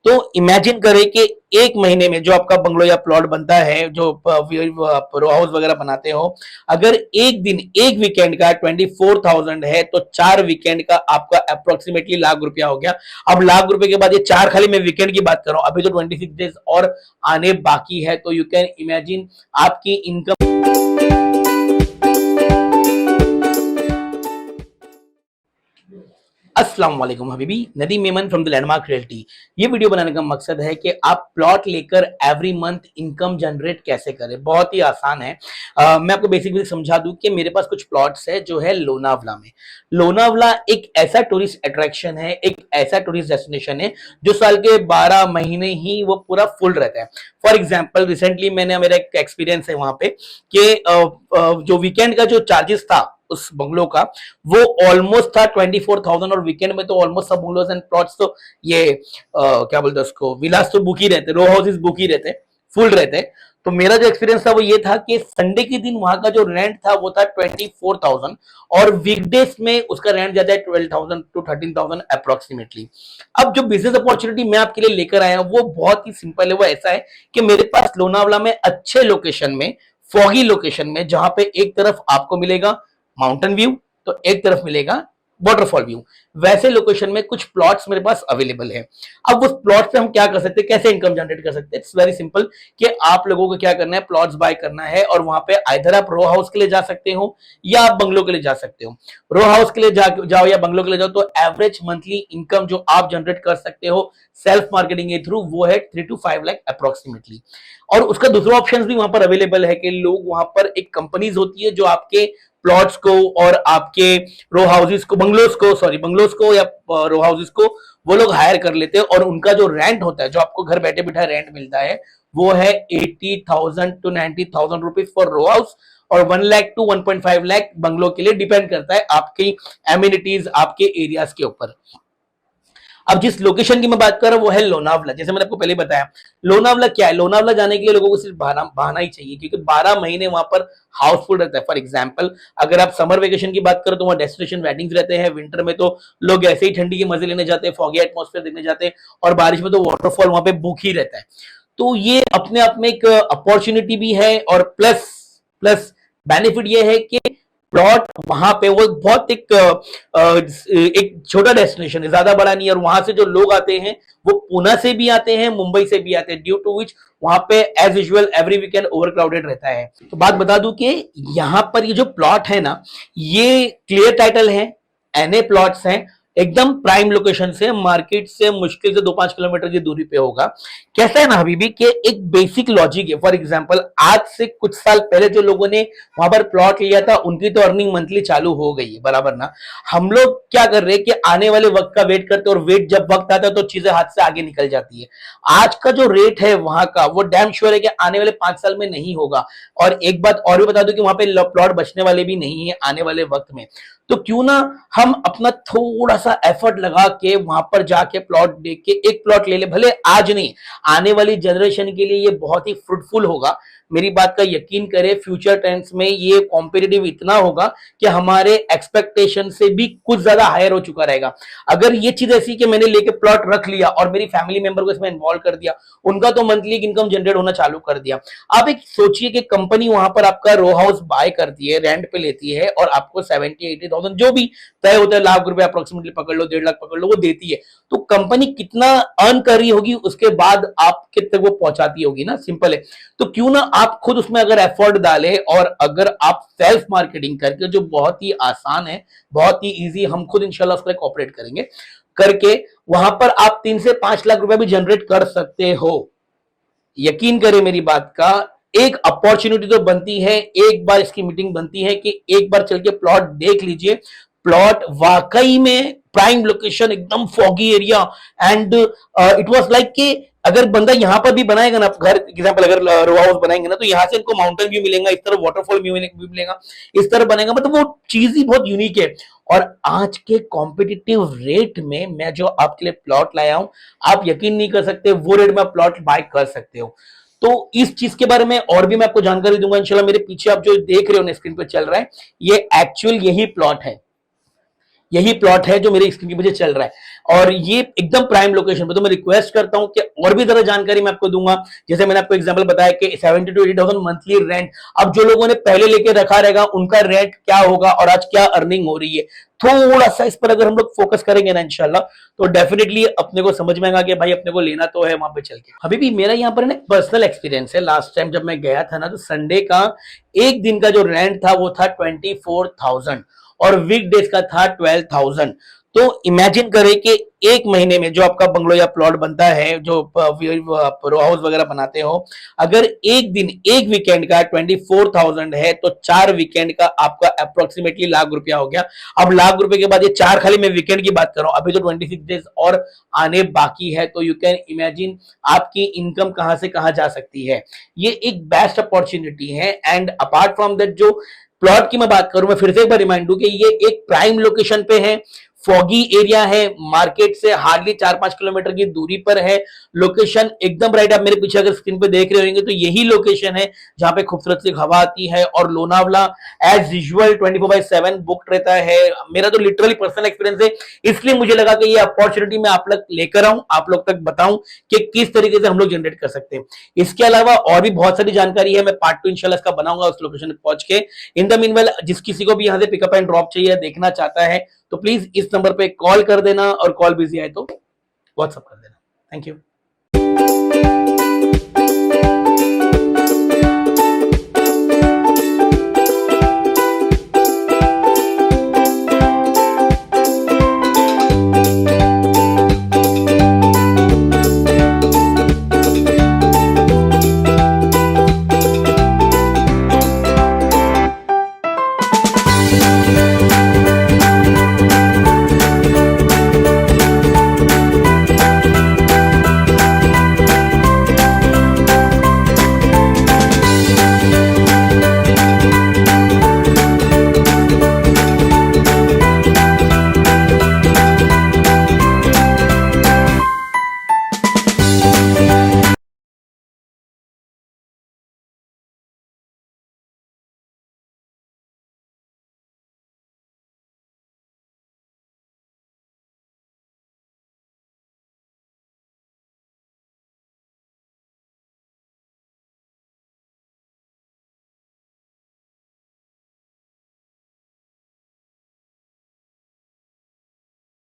तो इमेजिन करें कि एक महीने में जो आपका बंगलो या प्लॉट बनता है, जो रो हाउस वगैरह बनाते हो, अगर एक दिन एक वीकेंड का 24,000 है तो 4 वीकेंड का आपका अप्रोक्सीमेटली ₹1,00,000 हो गया। अब ₹1,00,000 के बाद ये 4 खाली मैं वीकेंड की बात कर रहा हूं, अभी तो 26 डेज और आने बाकी है, तो यू कैन इमेजिन आपकी इनकम। अस्सलाम वालेकुम Habibi, Nadeem Memon from the landmark realty. ये वीडियो बनाने का मकसद है कि आप प्लॉट लेकर एवरी मंथ इनकम जनरेट कैसे करें। बहुत ही आसान है। मैं आपको बेसिकली समझा दूं कि मेरे पास कुछ प्लॉट्स है जो है लोनावला में। लोनावला एक ऐसा टूरिस्ट अट्रैक्शन है, एक ऐसा टूरिस्ट डेस्टिनेशन है जो साल के 12 महीने ही वो पूरा फुल रहता है। फॉर एग्जाम्पल रिसेंटली मेरा एक एक्सपीरियंस है वहां पे कि जो वीकेंड का जो चार्जेस था उस बंगलो का, वो ऑलमोस्ट था 24,000, और वीकेंड में तो ऑलमोस्ट सब बंगलोज एंड प्लॉट्स तो ये क्या बोलते हैं उसको, विलास तो बुक ही रहते, रो हाउसेस बुक ही रहते, फुल रहते। तो मेरा जो एक्सपीरियंस था वो ये था कि संडे के दिन वहां का जो रेंट था वो था 24,000, और वीकडेज में उसका रेंट जाता है 12,000 to 13,000 अप्रोक्सीमेटली। अब जो बिजनेस अपॉर्चुनिटी मैं आपके लिए लेकर आया वो बहुत ही सिंपल है। वो ऐसा है कि मेरे पास लोनावला में अच्छे लोकेशन में, फॉगी लोकेशन में, जहां पे एक तरफ आपको मिलेगा माउंटेन व्यू तो एक तरफ मिलेगा वाटरफॉल व्यू, वैसे लोकेशन में कुछ प्लॉट्स मेरे पास अवेलेबल है। अब उस प्लॉट से हम क्या कर सकते हैं, कैसे इनकम जनरेट कर सकते हैं? इट्स वेरी सिंपल कि आप लोगों को क्या करना है, प्लॉट्स बाय करना है, और वहां पे आइदर आप रो हाउस के लिए जा सकते हो या आप बंगलो के लिए जा सकते हो। रो हाउस के लिए जाओ या बंगलो के लिए जाओ तो एवरेज मंथली इनकम जो आप जनरेट कर सकते हो सेल्फ मार्केटिंग के थ्रू वो है 3 to 5 लाख अप्रोक्सीमेटली। और उसका दूसरा ऑप्शन भी वहां पर अवेलेबल है कि लोग वहां पर, एक कंपनीज होती है जो आपके प्लॉट्स को और आपके रो हाउसेस को, बंगलोज को या रो हाउसेस को वो लोग हायर कर लेते हैं, और उनका जो रेंट होता है, जो आपको घर बैठे बैठे रेंट मिलता है, वो है 80,000 to 90,000 rupees for row house, और 1 लाख to 1.5 लाख बंगलो के लिए। डिपेंड करता है आपकी एमिनिटीज, आपके एरियाज के ऊपर। अब जिस लोकेशन की मैं बात कर रहा हूं वो है लोनावला। जैसे मैंने आपको पहले बताया, लोनावला क्या है, लोनावला जाने के लिए लोगों को सिर्फ बहाना ही चाहिए, क्योंकि 12 महीने वहां पर हाउसफुल रहता है। फॉर एग्जाम्पल, अगर आप समर वेकेशन की बात करो तो वहां डेस्टिनेशन वेडिंग्स रहते हैं, विंटर में तो लोग ऐसे ही ठंडी के मजे लेने जाते हैं, फॉगी एटमॉस्फेयर देखने जाते हैं, और बारिश में तो वाटरफॉल वहां पे बुक ही रहता है। तो ये अपने आप में एक अपॉर्चुनिटी भी है, और प्लस प्लस बेनिफिट ये है कि प्लॉट वहां पे वो बहुत एक छोटा डेस्टिनेशन है, ज्यादा बड़ा नहीं है, और वहां से जो लोग आते हैं वो पुणे से भी आते हैं, मुंबई से भी आते हैं, ड्यू टू विच वहां पे as usual every weekend overcrowded रहता है। तो बात बता दूं कि यहाँ पर ये जो प्लॉट है ना, ये क्लियर टाइटल है, एनए प्लॉट्स हैं, एकदम प्राइम लोकेशन से, मार्केट से मुश्किल से 2-5 किलोमीटर की दूरी पे होगा। कैसा है ना हबीबी कि एक बेसिक लॉजिक है। फॉर एग्जांपल, आज से कुछ साल पहले जो लोगों ने वहां पर प्लॉट लिया था उनकी तो अर्निंग मंथली चालू हो गई है, बराबर ना। हम लोग क्या कर रहे हैं कि आने वाले वक्त का वेट करते हैं, और वेट जब वक्त आता है तो चीजें हाथ से आगे निकल जाती है। आज का जो रेट है वहां का, वो डैम श्योर है कि आने वाले 5 साल में नहीं होगा। और एक बात और भी बता दूं कि वहां पे प्लॉट बचने वाले भी नहीं है आने वाले वक्त में। तो क्यों ना हम अपना थोड़ा सा एफर्ट लगा के वहां पर जाके प्लॉट देख के एक प्लॉट ले ले, भले आज नहीं, आने वाली जनरेशन के लिए ये बहुत ही फ्रूटफुल होगा। मेरी बात का यकीन करें, फ्यूचर टेंस में ये कॉम्पिटिटिव इतना होगा कि हमारे एक्सपेक्टेशन से भी कुछ ज्यादा हायर हो चुका रहेगा। अगर ये चीज ऐसी कि मैंने लेके प्लॉट रख लिया और मेरी फैमिली मेंबर को इसमें इन्वॉल्व कर दिया, उनका तो मंथली इनकम जनरेट होना चालू कर दिया। आप एक सोचिए कि कंपनी वहां पर आपका रो हाउस बाय करती है, रेंट पे लेती है, और आपको 70-80,000 जो भी तय होता है, ₹1,00,000 अप्रोक्सीमेटली पकड़ लो, 1.5 लाख पकड़ लो, वो देती है। तो कंपनी कितना अर्न कर रही होगी उसके बाद आपके तक वो पहुंचाती होगी ना, सिंपल है। तो क्यों ना आप खुद उसमें अगर एफर्ट डालें, और अगर आप सेल्फ मार्केटिंग करके, जो बहुत ही आसान है, बहुत ही इजी, हम खुद इंशाल्लाह उसको कॉपरेट करेंगे, करके वहां पर आप 3 से 5 लाख रुपए भी जनरेट कर सकते हो। यकीन करें मेरी बात का, एक अपॉर्चुनिटी तो बनती है, एक बार इसकी मीटिंग बनती है कि एक बार चल के प्लॉट देख लीजिए। प्लॉट वाकई में प्राइम लोकेशन, एकदम foggy area, and it was like कि अगर बंदा यहाँ पर भी बनाएगा ना घर, एग्जांपल अगर रो हाउस बनाएंगे ना, तो यहाँ से इनको माउंटेन व्यू मिलेगा, इस तरह वाटरफॉल व्यू मिलेगा, इस तरह बनेगा, मतलब वो चीज ही बहुत यूनिक है। और आज के कॉम्पिटिटिव रेट में मैं जो आपके लिए प्लॉट लाया हूं, आप यकीन नहीं कर सकते वो रेट में प्लॉट बाय कर सकते हो। तो इस चीज के बारे में और भी मैं आपको जानकारी दूंगा इंशाल्लाह। मेरे पीछे आप जो देख रहे हो ना, स्क्रीन पर चल रहा है, ये एक्चुअल यही प्लॉट है। यही प्लॉट है जो मेरे स्क्रीन के पीछे चल रहा है और ये एकदम प्राइम लोकेशन पे। तो मैं रिक्वेस्ट करता हूं कि और भी ज्यादा जानकारी मैं आपको दूंगा। जैसे मैंने आपको एग्जांपल बताया कि 70 to 80,000 मंथली रेंट, अब जो लोगों ने पहले लेके रखा रहेगा उनका रेंट क्या होगा और आज क्या अर्निंग हो रही है, थोड़ा सा इस पर अगर हम लोग फोकस करेंगे ना इंशाल्लाह, तो डेफिनेटली अपने को समझ में आएगा कि भाई अपने को लेना तो है वहां पे चल के। अभी भी मेरा यहाँ पर ना पर्सनल एक्सपीरियंस है। लास्ट टाइम जब मैं गया था ना, तो संडे का एक दिन का जो रेंट था वो था 24,000 और वीकडेज का था 12,000। तो इमेजिन करें कि एक महीने में जो आपका बंगलो या प्लॉट बनता है, जो रो हाउस वगैरह बनाते हो, अगर एक दिन एक वीकेंड का 24,000 है तो 4 वीकेंड का आपका अप्रोक्सीमेटली ₹1,00,000 हो गया। अब ₹1,00,000 के बाद ये 4 खाली मैं वीकेंड की बात कर रहा हूं, अभी तो 26 डेज और आने बाकी है। तो यू कैन इमेजिन आपकी इनकम कहां से कहां जा सकती है। ये एक बेस्ट अपॉर्चुनिटी है। एंड अपार्ट फ्रॉम दैट, जो प्लॉट की मैं बात करूं, मैं फिर से एक बार रिमाइंड दूं कि ये एक प्राइम लोकेशन पे है, फॉगी एरिया है, मार्केट से हार्डली 4-5 किलोमीटर की दूरी पर है। लोकेशन एकदम राइट, आप मेरे पीछे अगर स्क्रीन पे देख रहे होंगे तो यही लोकेशन है जहां पे खूबसूरत सी हवा आती है और लोनावला एज यूजुअल 24/7 बुकड रहता है। मेरा तो लिटरली पर्सनल एक्सपीरियंस है, इसलिए मुझे लगा कि ये अपॉर्चुनिटी मैं आप लोग लेकर आऊं, आप लोग तक बताऊं कि किस तरीके से हम लोग जनरेट कर सकते हैं। इसके अलावा और भी बहुत सारी जानकारी है, मैं पार्ट 2 इंशाल्लाह इसका बनाऊंगा उस लोकेशन पे पहुंच के। इन द मीनवेल, जिस किसी को भी यहां से पिकअप एंड ड्रॉप चाहिए, देखना चाहता है, तो प्लीज इस नंबर पे कॉल कर देना और कॉल बिजी आए तो व्हाट्सअप कर देना। Thank you.